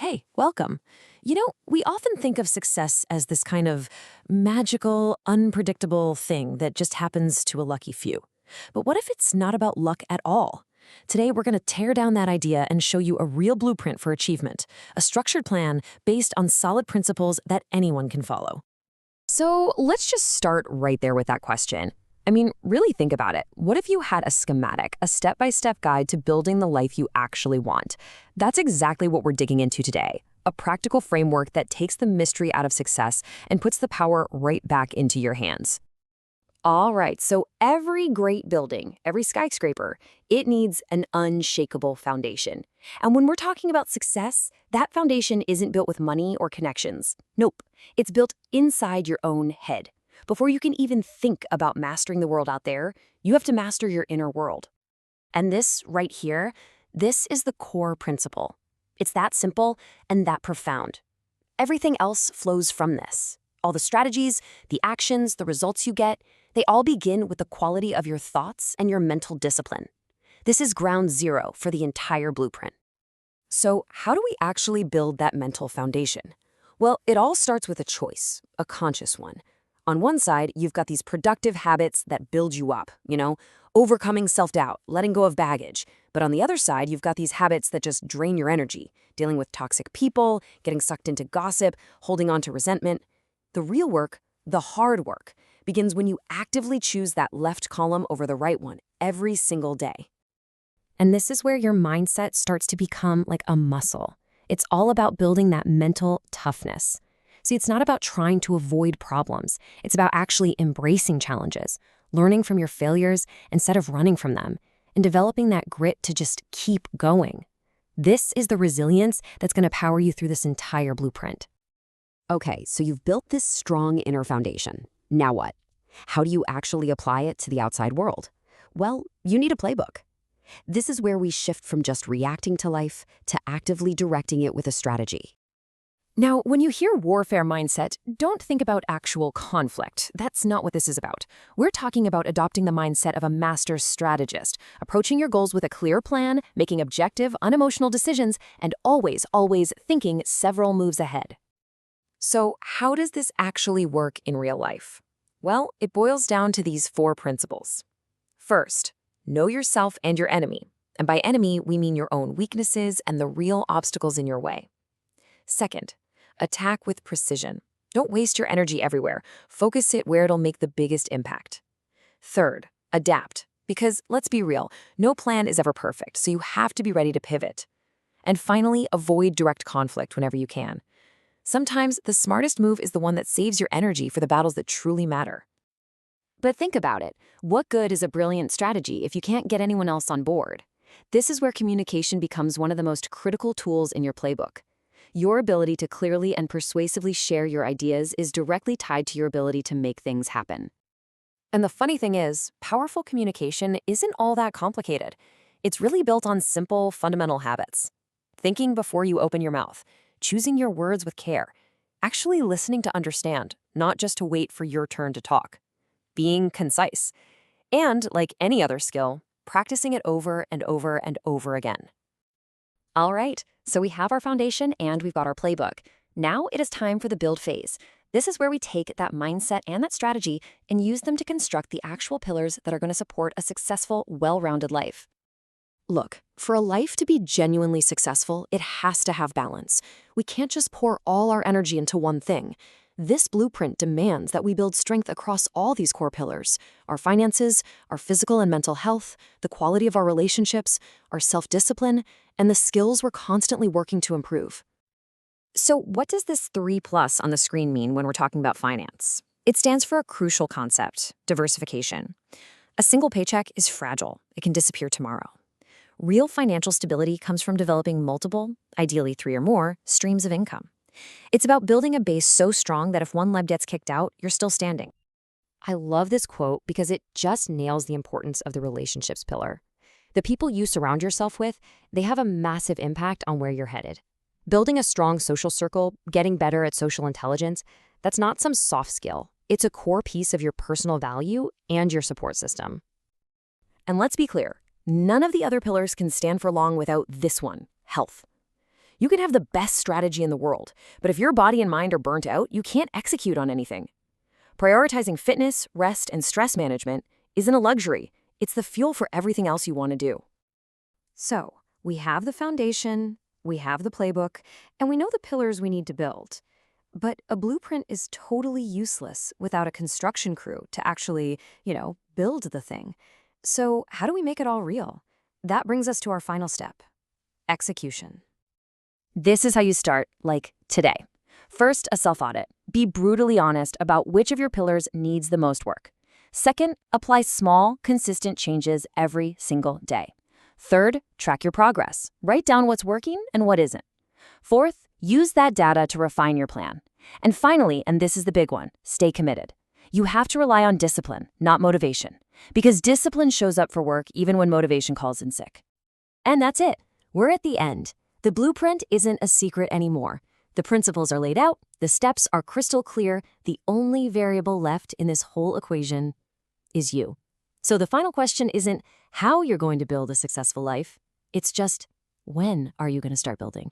Hey, welcome. We often think of success as this kind of magical, unpredictable thing that just happens to a lucky few. But what if it's not about luck at all? Today, we're going to tear down that idea and show you a real blueprint for achievement, a structured plan based on solid principles that anyone can follow. So let's just start right there with that question. Really think about it. What if you had a schematic, a step-by-step guide to building the life you actually want? That's exactly what we're digging into today. A practical framework that takes the mystery out of success and puts the power right back into your hands. All right, so every great building, every skyscraper, it needs an unshakable foundation. And when we're talking about success, that foundation isn't built with money or connections. Nope, it's built inside your own head. Before you can even think about mastering the world out there, you have to master your inner world. And this right here, this is the core principle. It's that simple and that profound. Everything else flows from this. All the strategies, the actions, the results you get, they all begin with the quality of your thoughts and your mental discipline. This is ground zero for the entire blueprint. So how do we actually build that mental foundation? Well, it all starts with a choice, a conscious one. On one side, you've got these productive habits that build you up, overcoming self-doubt, letting go of baggage. But on the other side, you've got these habits that just drain your energy, dealing with toxic people, getting sucked into gossip, holding on to resentment. The real work, the hard work, begins when you actively choose that left column over the right one every single day. And this is where your mindset starts to become like a muscle. It's all about building that mental toughness. See, it's not about trying to avoid problems. It's about actually embracing challenges, learning from your failures instead of running from them, and developing that grit to just keep going. This is the resilience that's going to power you through this entire blueprint. Okay, so you've built this strong inner foundation. Now what? How do you actually apply it to the outside world? Well, you need a playbook. This is where we shift from just reacting to life to actively directing it with a strategy. Now, when you hear warfare mindset, don't think about actual conflict. That's not what this is about. We're talking about adopting the mindset of a master strategist, approaching your goals with a clear plan, making objective, unemotional decisions, and always thinking several moves ahead. So, how does this actually work in real life? Well, it boils down to these 4 principles. First, know yourself and your enemy. And by enemy, we mean your own weaknesses and the real obstacles in your way. Second, attack with precision. Don't waste your energy everywhere. Focus it where it'll make the biggest impact. Third, adapt. Because let's be real, no plan is ever perfect, so you have to be ready to pivot. And finally, avoid direct conflict whenever you can. Sometimes the smartest move is the one that saves your energy for the battles that truly matter. But think about it. What good is a brilliant strategy if you can't get anyone else on board? This is where communication becomes one of the most critical tools in your playbook. Your ability to clearly and persuasively share your ideas is directly tied to your ability to make things happen. And the funny thing is, powerful communication isn't all that complicated. It's really built on simple, fundamental habits. Thinking before you open your mouth, choosing your words with care, actually listening to understand, not just to wait for your turn to talk, being concise, and, like any other skill, practicing it over and over and over again. All right, so we have our foundation and we've got our playbook. Now it is time for the build phase. This is where we take that mindset and that strategy and use them to construct the actual pillars that are going to support a successful, well-rounded life. Look, for a life to be genuinely successful, it has to have balance. We can't just pour all our energy into one thing. This blueprint demands that we build strength across all these core pillars: our finances, our physical and mental health, the quality of our relationships, our self-discipline, and the skills we're constantly working to improve. So what does this 3+ on the screen mean when we're talking about finance? It stands for a crucial concept: diversification. A single paycheck is fragile. It can disappear tomorrow. Real financial stability comes from developing multiple, ideally 3 or more, streams of income. It's about building a base so strong that if one leg gets kicked out, you're still standing. I love this quote because it just nails the importance of the relationships pillar. The people you surround yourself with, they have a massive impact on where you're headed. Building a strong social circle, getting better at social intelligence, that's not some soft skill. It's a core piece of your personal value and your support system. And let's be clear, none of the other pillars can stand for long without this one: health. You can have the best strategy in the world, but if your body and mind are burnt out, you can't execute on anything. Prioritizing fitness, rest, and stress management isn't a luxury. It's the fuel for everything else you want to do. So, we have the foundation, we have the playbook, and we know the pillars we need to build. But a blueprint is totally useless without a construction crew to actually, build the thing. So, how do we make it all real? That brings us to our final step: execution. This is how you start, like today. First, a self-audit. Be brutally honest about which of your pillars needs the most work. Second, apply small, consistent changes every single day. Third, track your progress. Write down what's working and what isn't. Fourth, use that data to refine your plan. And finally, and this is the big one, stay committed. You have to rely on discipline, not motivation, because discipline shows up for work even when motivation calls in sick. And that's it. We're at the end. The blueprint isn't a secret anymore. The principles are laid out, the steps are crystal clear, the only variable left in this whole equation is you. So the final question isn't how you're going to build a successful life, it's just when are you going to start building?